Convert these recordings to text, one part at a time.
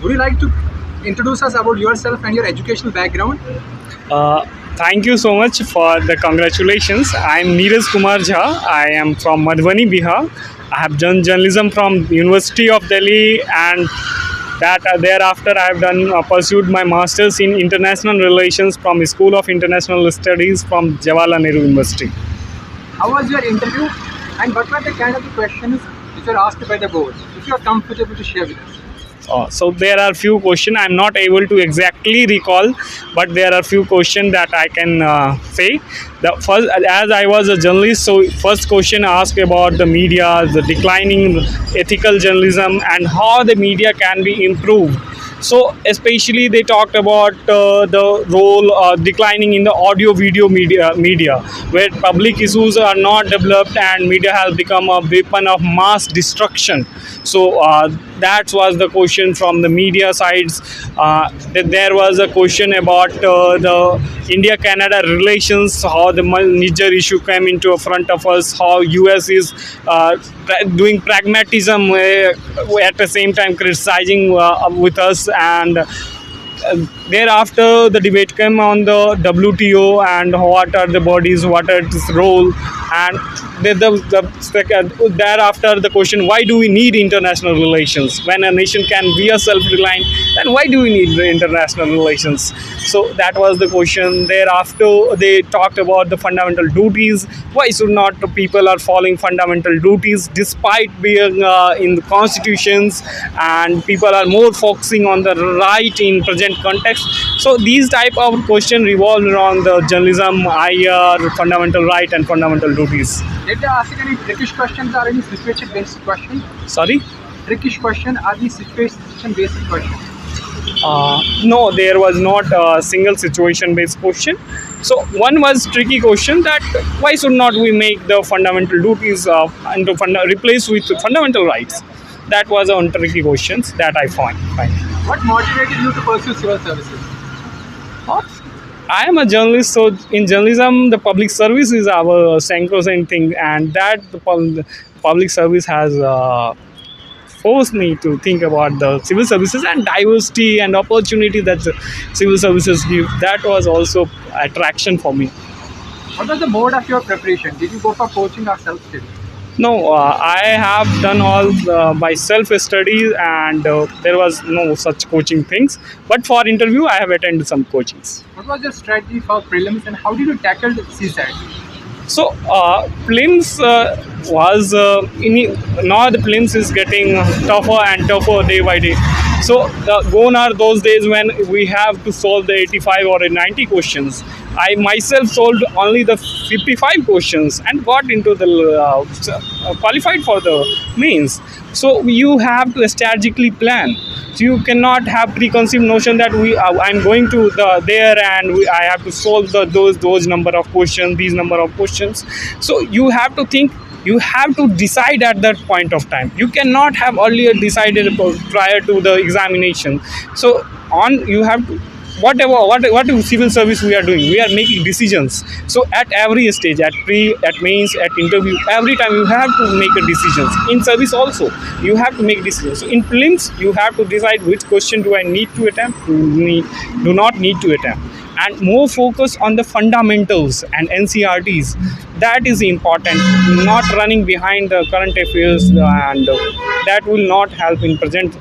Would you like to introduce us about yourself and your educational background? Thank you so much for the congratulations. I am Neeraj Kumar. I am from Madhubani, Bihar. I have done journalism from University of Delhi, and that thereafter I have done pursued my masters in international relations from School of International Studies from Jawaharlal Nehru University. How was your interview, and what were the kind of the questions which were asked by the board? If you are comfortable to share with us. So there are few questions I'm not able to exactly recall, but there are few questions that I can say. The first, as I was a journalist, so first question asked about the media, the declining ethical journalism, and how the media can be improved. So especially they talked about the role declining in the audio video media, where public issues are not developed and media has become a weapon of mass destruction. So that was the question from the media sides. There was a question about the India-Canada relations, how the Niger issue came into front of us, how US is doing pragmatism at the same time criticizing with us, and thereafter the debate came on the WTO and what are the bodies, what are its role, and thereafter the question, why do we need international relations when a nation can be a self-reliant, then why do we need the international relations? So that was the question. Thereafter they talked about the fundamental duties, why should not the people are following fundamental duties despite being in the constitutions, and people are more focusing on the right in present context. So these type of question revolve around the journalism, IR, fundamental right and fundamental duties. Did they ask any trickish questions or any situation-based questions? Sorry? Trickish question are the situation-based questions? No, there was not a single situation-based question. So one was tricky question that why should not we make the fundamental duties into replace with fundamental rights? That was one tricky questions that I found. What motivated you to pursue civil services? I am a journalist, so in journalism, the public service is our sacrosanct thing, and that the public service has forced me to think about the civil services and diversity and opportunity that the civil services give. That was also attraction for me. What was the mode of your preparation? Did you go for coaching or self-study? No, I have done all by self-study, and there was no such coaching things. But for interview, I have attended some coachings. What was your strategy for prelims, and how did you tackle the CSAT? So prelims was now the prelims is getting tougher and tougher day by day. So gone are those days when we have to solve the 85 or 90 questions. I myself solved only the 55 questions and got into the qualified for the mains. So you have to strategically plan. So you cannot have preconceived notion that I'm going to there and I have to solve those number of questions, these number of questions. So you have to think. You have to decide at that point of time. You cannot have earlier decided prior to the examination. So you have to what civil service we are doing, we are making decisions. So at every stage, at mains, at interview, every time you have to make a decisions. In service also you have to make decisions. So in prelims you have to decide which question do I need to attempt, do not need to attempt, and more focus on the fundamentals and NCRTs. That is important, not running behind the current affairs, and that will not help in present.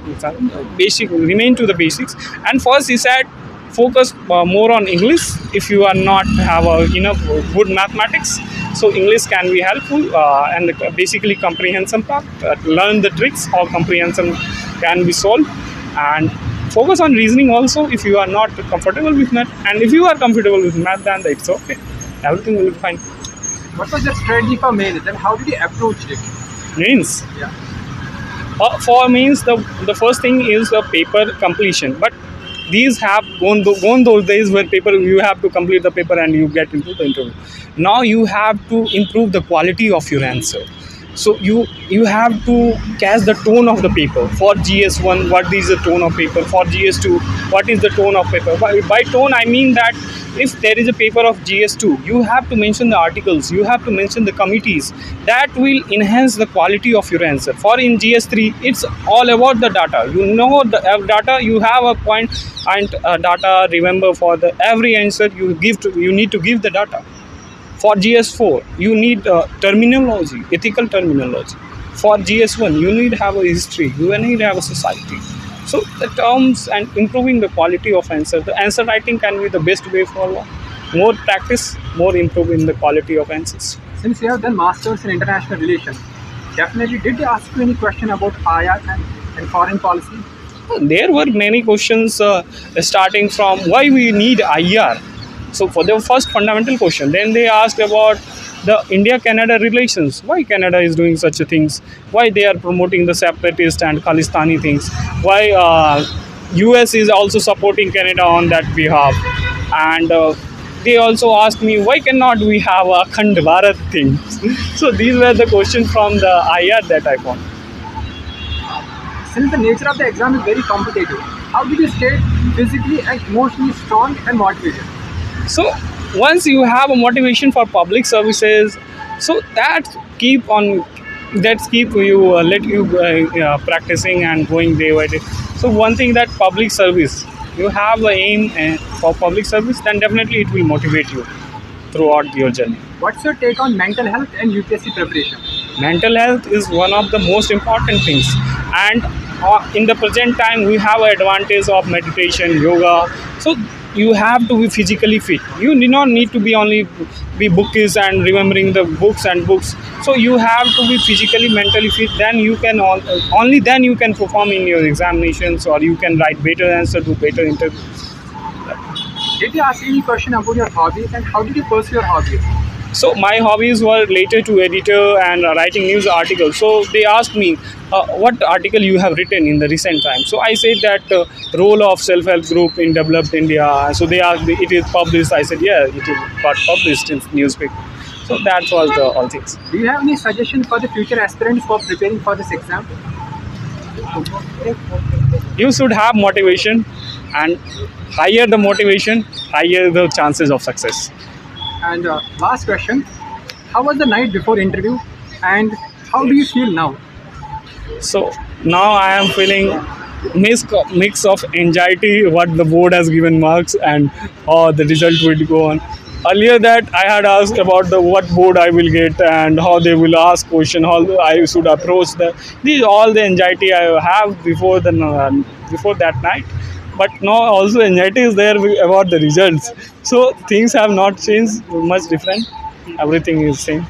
Basic remain to the basics, and first is that focus more on English if you are not have enough good mathematics. So English can be helpful, and basically comprehension part, learn the tricks how comprehension can be solved, and focus on reasoning also if you are not comfortable with math. And if you are comfortable with math, then it's okay, everything will be fine. What was your strategy for mains, and how did you approach it? Mains? Yeah. For mains, the first thing is the paper completion, but these have gone those days where you have to complete the paper and you get into the interview. Now you have to improve the quality of your answer. So you have to catch the tone of the paper. For GS1, what is the tone of paper? For GS2, what is the tone of paper? By tone, I mean that if there is a paper of GS2, you have to mention the articles, you have to mention the committees. That will enhance the quality of your answer. For in GS3, it's all about the data. You know the data, you have a point and data. Remember, for the every answer you give to, you need to give the data. For GS4, you need terminology, ethical terminology. For GS1, you need to have a history, you need to have a society. So the terms and improving the quality of answer. The answer writing can be the best way forward. More practice, more improving the quality of answers. Since you have done masters in international relations, definitely did they ask you any question about IR and foreign policy? There were many questions starting from why we need IR. So for the first fundamental question, then they asked about the India-Canada relations. Why Canada is doing such a things? Why they are promoting the separatist and Khalistani things? Why US is also supporting Canada on that behalf? And they also asked me why cannot we have a Akhand Bharat thing? So these were the questions from the IR that I found. Since the nature of the exam is very competitive, how did you stay physically and emotionally strong and motivated? So once you have a motivation for public services, so that keep on, that keep you let you practicing and going day by day. So one thing, that public service, you have the aim for public service, then definitely it will motivate you throughout your journey. What's your take on mental health and UPSC preparation? Mental health is one of the most important things, and in the present time we have an advantage of meditation, yoga. So you have to be physically fit. You do not need to be only be bookish and remembering the books and books. So you have to be physically, mentally fit. Then you can only then you can perform in your examinations, or you can write better answer, do better interviews. Did they ask any question about your hobbies and how did you pursue your hobbies? So my hobbies were related to editor and writing news articles. So they asked me what article you have written in the recent time. So I said that role of self-help group in developed India. So they asked me, it is published. I said, yeah, it is got published in newspaper. So that was the all things. Do you have any suggestion for the future aspirants for preparing for this exam? You should have motivation, and higher the motivation, higher the chances of success. And last question, how was the night before interview and how do you feel now? So now I am feeling mix of anxiety, what the board has given marks, and how the result will go on. Earlier that I had asked about the what board I will get and how they will ask question, how I should approach the. These all the anxiety I have before the before that night. But now also anxiety is there about the results. So things have not changed much different. Everything is same.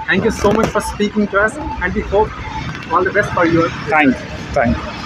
Thank you so much for speaking to us and we hope all the best for your. Thank you. Thank you.